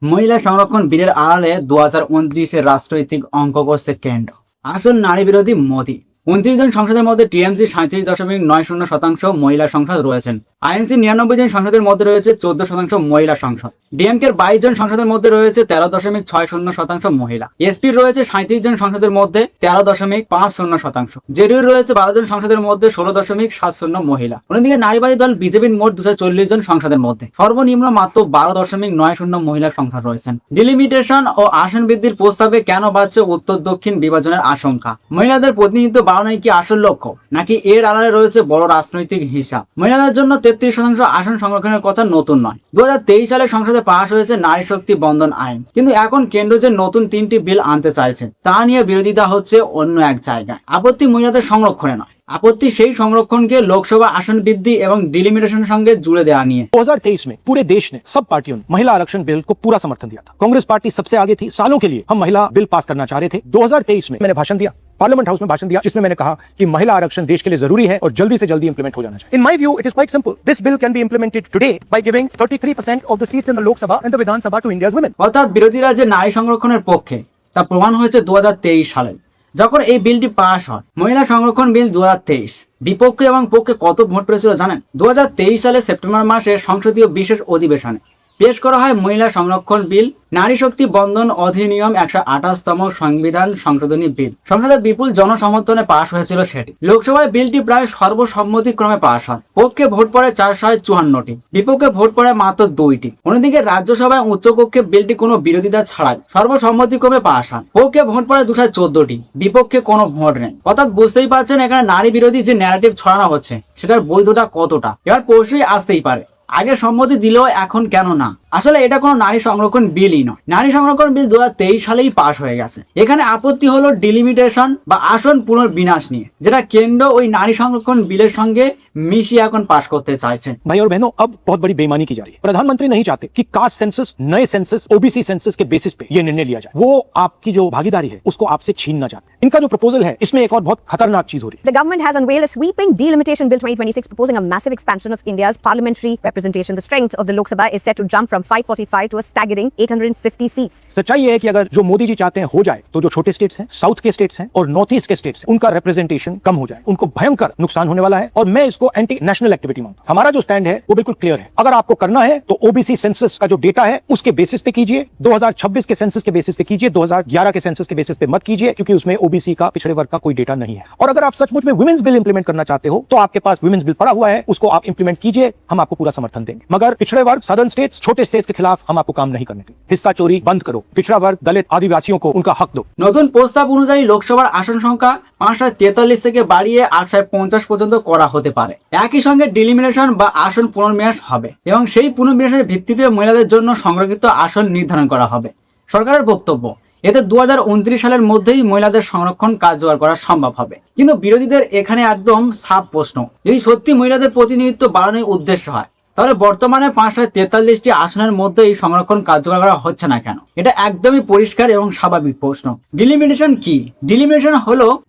মহিলা সংরক্ষণ বিলের আড়ালে 2029-এর রাষ্ট্রনৈতিক অঙ্ক করছে কেন্দ্র। আসল নারী বিরোধী মোদি। 29 জন সংসদের মধ্যে টিএমসি 37.90% মহিলা সংসদ রয়েছেন। আইএনসি 99 জন সংসদের মধ্যে রয়েছে 14% মহিলা সংসদ। ডিএমকের 22 জন সংসদের মধ্যে রয়েছে 13.60% মহিলা। এসপির রয়েছে 37 জন সংসদের মধ্যে 13.50%। জেডিইউর রয়েছে 12 জন সংসদের মধ্যে 16.70 মহিলা। অন্যদিকে নারীবাদী দল বিজেপির মোট 240 জন সংসদের মধ্যে সর্বনিম্ন মাত্র 12.90 মহিলা সংসদ রয়েছেন। ডিলিমিটেশন ও আসন বৃদ্ধির প্রস্তাবে কেন বাড়ছে উত্তর দক্ষিণ বিভাজনের আশঙ্কা? মহিলাদের প্রতিনিধিত্ব বাড়ানোই কি আসল লক্ষ্য, নাকি এর আড়ালে রয়েছে বড় রাজনৈতিক হিসাব? মহিলাদের জন্য 33% আসন সংরক্ষণের কথা নতুন নয়। 2023 সালে সংসদে পাশ হয়েছে নারী শক্তি বন্ধন আইন, কিন্তু এখন কেন্দ্র যে নতুন 3টি বিল আনতে চাইছে তা নিয়ে বিরোধিতা হচ্ছে অন্য এক জায়গায়। আপত্তি মহিলাদের সংরক্ষণে নয়, আপত্তি সেই সংরক্ষণকে লোকসভা আসন বৃদ্ধি এবং ডিলিমিটেশনের সঙ্গে জুড়ে দেওয়া নিয়ে। 2023 में पूरे देश ने सब पार्टियों ने महिला आरक्षण बिल को पूरा समर्थन दिया था। कांग्रेस पार्टी सबसे आगे थी। सालों के लिए हम महिला बिल पास करना चाह रहे थे। 2023 में मैंने भाषण दिया, पार्लियामेंट हाउस में भाषण दिया, जिसमें मैंने कहा कि महिला आरक्षण देश के लिए जरूरी है और जल्दी से जल्दी इंप्लीमेंट हो जाना चाहिए। In my view, it is quite simple. This bill can be implemented today by giving 33% of the seats in the Lok Sabha and the Vidhan Sabha to India's women. অর্থাৎ বিরোধীরা যে নারী সংরক্ষণের পক্ষে তা প্রমাণ হয়েছে 2023 সালে যখন এই বিলটি পাস হয়। মহিলা সংরক্ষণ বিল 2023 বিপক্ষে এবং পক্ষে কত ভোট পেয়েছিল জানেন? 2023 সালে সেপ্টেম্বর মাসে সংসদীয় বিশেষ অধিবেশনে পেশ করা হয় মহিলা সংরক্ষণ বিল, নারী শক্তি বন্ধন অধিনিয়ম 128তম সংবিধান সংশোধনী বিল। সংসদে বিপুল জনসমর্থনে পাশ হয়েছিল সেটি। লোকসভায় বিলটি প্রায় সর্বসম্মতিক্রমে পাশ হয়। পক্ষে ভোট পড়ে 454টি, বিপক্ষে ভোট পড়ে মাত্র 2টি। অন্যদিকে রাজ্যসভায় উচ্চকক্ষে বিলটি কোনো বিরোধিতা ছাড়াই সর্বসম্মতিক্রমে পাশ হয়। পক্ষে ভোট পড়ে 214টি, বিপক্ষে কোনো ভোট নেই। অর্থাৎ বুঝতেই পারছেন এখানে নারী বিরোধী যে ন্যারেটিভ ছড়ানো হচ্ছে সেটার বৈধতা কতটা। এবার প্রশ্নই আসতেই পারে, আগে সম্মতি দিলেও এখন কেন না? আসলে এটা কোনো নারী সংরক্ষণ বিলই নয়। নারী সংরক্ষণ বিল 2023 সালেই পাশ হয়ে গেছে। এখানে আপত্তি হলো ডিলিমিটেশন বা আসন পুনর্বিন্যাস নিয়ে, যেটা কেন্দ্র ওই নারী সংরক্ষণ বিলের সঙ্গে মিশিয়ে এখন পাশ করতে চাইছে। भाई और बहनों, अब बहुत बड़ी बेईमानी की जा रही है। प्रधानमंत्री नहीं चाहते कि कास्ट सेंसस, नए सेंसस, ओबीसी सेंसस के बेसिस पे ये निर्णय लिया जाए। वो आपकी जो भागीदारी है उसको आपसे छीनना चाहते हैं। इनका जो प्रपोजल है इसमें एक और बहुत खतरनाक चीज हो रही है। The government has unveiled a sweeping delimitation bill 2026 proposing a massive expansion of India's parliamentary representation. The strength of the Lok Sabha is set to jump from 545 to a staggering 850 seats. सच्चाई ये है कि अगर जो मोदी जी चाहते हैं हो जाए तो जो छोटे स्टेट्स हैं, साउथ के स्टेट्स हैं और नॉर्थ ईस्ट के स्टेट्स हैं, उनका रिप्रेजेंटेशन कम हो जाए। उनको भयंकर नुकसान होने वाला है और मैं इसको एंटी नेशनल एक्टिविटी मानता हूं। हमारा जो स्टैंड है वो बिल्कुल क्लियर है। अगर आपको करना है तो ओबीसी सेंसस का जो डेटा है उसके बेसिस पे कीजिए, 2026 के सेंसस के बेसिस पे कीजिए, 2011 के सेंसस के बेसिस पे मत कीजिए, क्योंकि उसमें ओबीसी का, पिछड़े वर्ग का कोई डेटा नहीं है। और अगर आप सचमुच में वुमेन्स बिल इंप्लीमेंट करना चाहते हो तो आपके पास वुमेन्स बिल पड़ा हुआ है, उसको आप इंप्लीमेंट कीजिए, हम आपको पूरा समर्थन देंगे। मगर पिछड़े वर्ग, सदर्न स्टेट्स, छोटे स्टेट्स के खिलाफ हम आपको काम नहीं करने देंगे। हिस्सा चोरी बंद करो, पिछड़ा वर्ग, दलित, आदिवासियों को उनका हक दो। নতুন প্রস্তাব অনুযায়ী লোকসভার আসন সংখ্যা 543 থেকে বাড়িয়ে 850 পর্যন্ত করা হতে পারে। একই সঙ্গে ডিলিমিনেশন বা আসন পুনর্বিন্যাস হবে এবং সেই পুনর্বিন্যাসের ভিত্তিতে মহিলাদের জন্য সংরক্ষিত আসন নির্ধারণ করা হবে। সরকারের বক্তব্য, এতে 2029 সালের মধ্যেই মহিলাদের সংরক্ষণ কার্যকর করা সম্ভব হবে। কিন্তু বিরোধীদের এখানে একদম সাফ প্রশ্ন, যদি সত্যি মহিলাদের প্রতিনিধিত্ব বাড়ানোর উদ্দেশ্য হয় তাহলে বর্তমানে 543টি আসনের মধ্যে এই সংরক্ষণ কার্যকর করা হচ্ছে না কেন? এটা একদমই পরিষ্কার এবং স্বাভাবিক প্রশ্ন। ডিলিমিটেশন কি?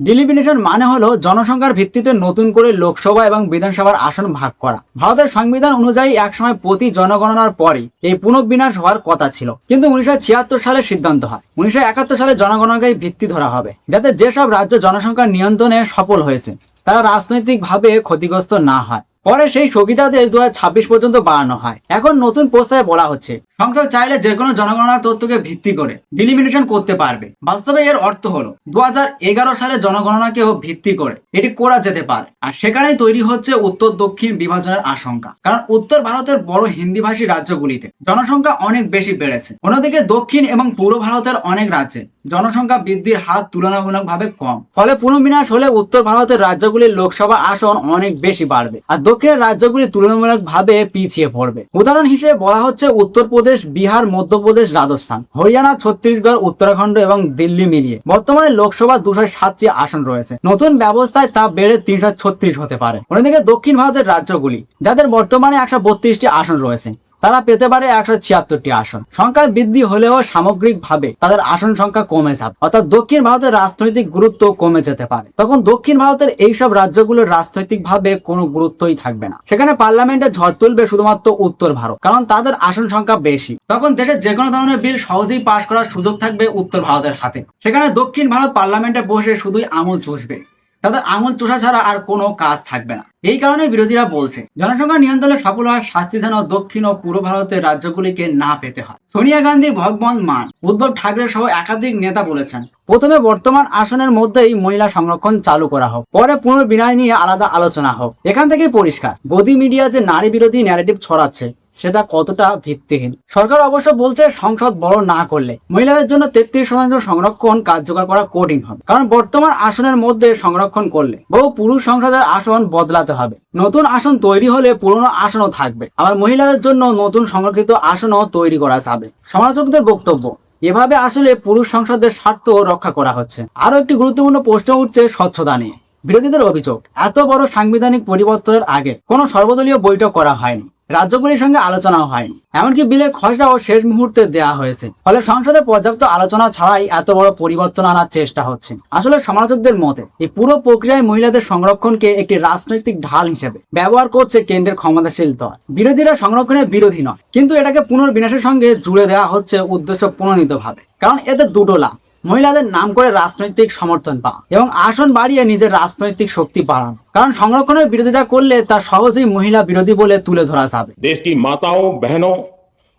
ডিলিমিটেশন মানে হলো জনসংখ্যার ভিত্তিতে নতুন করে লোকসভা এবং বিধানসভার আসন ভাগ করা। ভারতের সংবিধান অনুযায়ী একসময় প্রতি জনগণনার পরে এই পুনর্বিন্যাস হওয়ার কথা ছিল, কিন্তু 1976 সালে সিদ্ধান্ত হয় 1971 সালে জনগণনাকে ভিত্তি ধরা হবে, যাতে যেসব রাজ্য জনসংখ্যা নিয়ন্ত্রণে সফল হয়েছে তারা রাজনৈতিকভাবে ক্ষতিগ্রস্ত না হয়। পরে সেই স্থগিতাদেশ 2026 পর্যন্ত বাড়ানো হয়। এখন নতুন প্রস্তাবে বলা হচ্ছে সংসদ চাইলে যে কোনো জনগণনার তথ্যকে ভিত্তি করে ডিলিমিটেশন করতে পারবে। বাস্তবে এর অর্থ হলো 2011 সালে জনগণনাকেও ভিত্তি করে এটি করা যেতে পারে। আর সেখানেই তৈরি হচ্ছে উত্তর দক্ষিণ বিভাজনের আশঙ্কা, কারণ উত্তর ভারতের বড় হিন্দিভাষী রাজ্যগুলিতে জনসংখ্যা অনেক বেশি বেড়েছে। অন্যদিকে দক্ষিণ এবং পূর্ব ভারতের অনেক রাজ্যে জনসংখ্যা বৃদ্ধির হার তুলনামূলকভাবে কম। ফলে পুনর্বিন্যাস হলে উত্তর ভারতের রাজ্যগুলির লোকসভা আসন অনেক বেশি বাড়বে আর দক্ষিণের রাজ্যগুলি তুলনামূলকভাবে পিছিয়ে পড়বে। উদাহরণ হিসেবে বলা হচ্ছে উত্তরপ্রদেশ, বিহার, মধ্যপ্রদেশ, রাজস্থান, হরিয়ানা, ছত্তিশগড়, উত্তরাখণ্ড এবং দিল্লি মিলিয়ে বর্তমানে লোকসভা 260টি আসন রয়েছে। নতুন ব্যবস্থায় তা বেড়ে 336 হতে পারে। অন্যদিকে দক্ষিণ ভারতের রাজ্যগুলি, যাদের বর্তমানে 132টি আসন রয়েছে, তারা পেতে পারে 176টি আসন। সংখ্যায় বৃদ্ধি হলেও সামগ্রিকভাবে তাদের আসন সংখ্যা কমে যাবে, অর্থাৎ দক্ষিণ ভারতের রাজনৈতিক গুরুত্ব কমে যেতে পারে। তখন দক্ষিণ ভারতের এইসব রাজ্যগুলোর রাজনৈতিকভাবে কোনো গুরুত্বই থাকবে না। সেখানে পার্লামেন্টে ঝড় তুলবে শুধুমাত্র উত্তর ভারত, কারণ তাদের আসন সংখ্যা বেশি। তখন দেশের যে কোনো ধরনের বিল সহজেই পাশ করার সুযোগ থাকবে উত্তর ভারতের হাতে। সেখানে দক্ষিণ ভারত পার্লামেন্টে বসে শুধুই আঙুল চুষবে, তাদের আঙুল চোষা ছাড়া আর কোনো কাজ থাকবে না। এই কারণে বিরোধীরা বলছে জনসংখ্যা নিয়ন্ত্রণে সফল হওয়ার শাস্তি যেন দক্ষিণ ও পূর্ব ভারতের রাজ্যগুলিকে না পেতে হয়। সোনিয়া গান্ধী, ভগবন্ত মান, উদ্ধব ঠাকরে সহ একাধিক নেতা বলেছেন প্রথমে বর্তমান আসনের মধ্যেই মহিলা সংরক্ষণ চালু করা হোক, পরে পুনর্বিন্যাস নিয়ে আলাদা আলোচনা হোক। এখান থেকে পরিষ্কার গদি মিডিয়া যে নারী বিরোধী ন্যারেটিভ ছড়াচ্ছে সেটা কতটা ভিত্তিহীন। সরকার অবশ্য বলছে সংসদ বড় না করলে মহিলাদের জন্য 33% সংরক্ষণ কার্যকর করা কঠিন হবে, কারণ বর্তমান আসনের মধ্যে সংরক্ষণ করলে বহু পুরুষ সংসদের আসন বদলাতে হবে। নতুন আসন তৈরি হলে পুরনো আসনও থাকবে, আবার মহিলাদের জন্য নতুন সংরক্ষিত আসনও তৈরি করা যাবে। সমালোচকদের বক্তব্য, এভাবে আসলে পুরুষ সংসদের স্বার্থ রক্ষা করা হচ্ছে। আরো একটি গুরুত্বপূর্ণ প্রশ্ন উঠছে স্বচ্ছতা নিয়ে। বিরোধীদের অভিযোগ, এত বড় সাংবিধানিক পরিবর্তনের আগে কোনো সর্বদলীয় বৈঠক করা হয়নি, রাজ্যগুলির সঙ্গে আলোচনাও হয়নি, এমনকি বিলের খসড়াও শেষ মুহূর্তে দেওয়া হয়েছে। ফলে সংসদে পর্যাপ্ত আলোচনা ছাড়াই এত বড় পরিবর্তন আনার চেষ্টা হচ্ছে। আসলে সমালোচকদের মতে এই পুরো প্রক্রিয়ায় মহিলাদের সংরক্ষণকে একটি রাজনৈতিক ঢাল হিসেবে ব্যবহার করছে কেন্দ্রের ক্ষমতাশীল দল। বিরোধীরা সংরক্ষণের বিরোধী নয়, কিন্তু এটাকে পুনর্বিন্যাসের সঙ্গে জুড়ে দেওয়া হচ্ছে উদ্দেশ্য প্রণোদিতভাবে, কারণ এতে দুটো লাভ: মহিলাদের নাম করে রাজনৈতিক সমর্থন পাওয়া এবং আসন বাড়িয়ে নিজের রাজনৈতিক শক্তি বাড়ানো। কারণ সংরক্ষণের বিরোধিতা করলে তা সহজেই মহিলা বিরোধী বলে তুলে ধরা যাবে। देश की माताओं, बहनों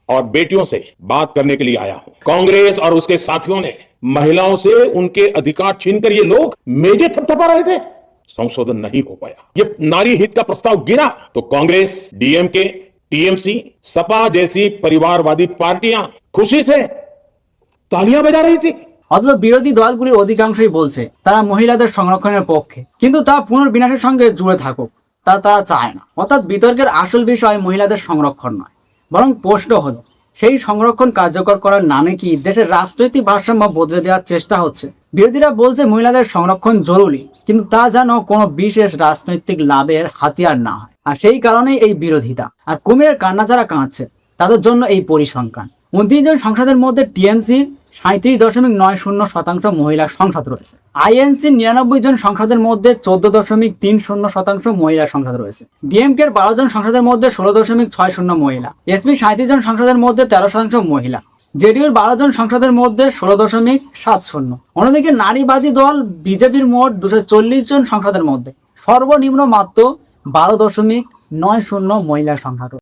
और बेटियों से बात करने के लिए आया हूं। कांग्रेस और उसके साथियों ने महिलाओं से उनके अधिकार छीनकर ये लोग मेजे थपथपा रहे थे। संशोधन नहीं हो पाया। ये नारी हित का प्रस्ताव गिरा तो कांग्रेस, डीएमके, टीएमसी, सपा जैसी परिवारवादी पार्टियां खुशी से तालियां बजा रही थी। অথচ বিরোধী দলগুলি অধিকাংশই বলছে তারা মহিলাদের সংরক্ষণের পক্ষে, কিন্তু তা পুনর্বিন্যাসের সঙ্গে জুড়ে থাকুক তা তারা চায় না। অর্থাৎ বিতর্কের আসল বিষয় মহিলাদের সংরক্ষণ নয়, বরং প্রশ্ন হলো সেই সংরক্ষণ কার্যকর করার নামে কি দেশের রাজনৈতিক ভারসাম্য বদলে দেওয়ার চেষ্টা হচ্ছে। বিরোধীরা বলছে মহিলাদের সংরক্ষণ জরুরি, কিন্তু তা যেন কোনো বিশেষ রাজনৈতিক লাভের হাতিয়ার না হয়। আর সেই কারণেই এই বিরোধিতা। আর কুমিরের কান্না যারা কাঁদছে তাদের জন্য এই পরিসংখ্যান। 29 জন সংসদের মধ্যে টিএমসি 37.90% মহিলা সংসদ রয়েছে, আইএনসি 99 জন সংসদের মধ্যে 14.30% মহিলা সংসদ রয়েছে, ডিএমকে 12 জন সংসদের মধ্যে 16.60 মহিলা, এসপি 37 জন সংসদের মধ্যে 13% মহিলা, জেডিইউর 12 জন সংসদের মধ্যে 16.70। অন্যদিকে নারীবাদী দল বিজেপির মোট 240 জন সংসদের মধ্যে সর্বনিম্ন মাত্র 12.90 মহিলা সংসদ।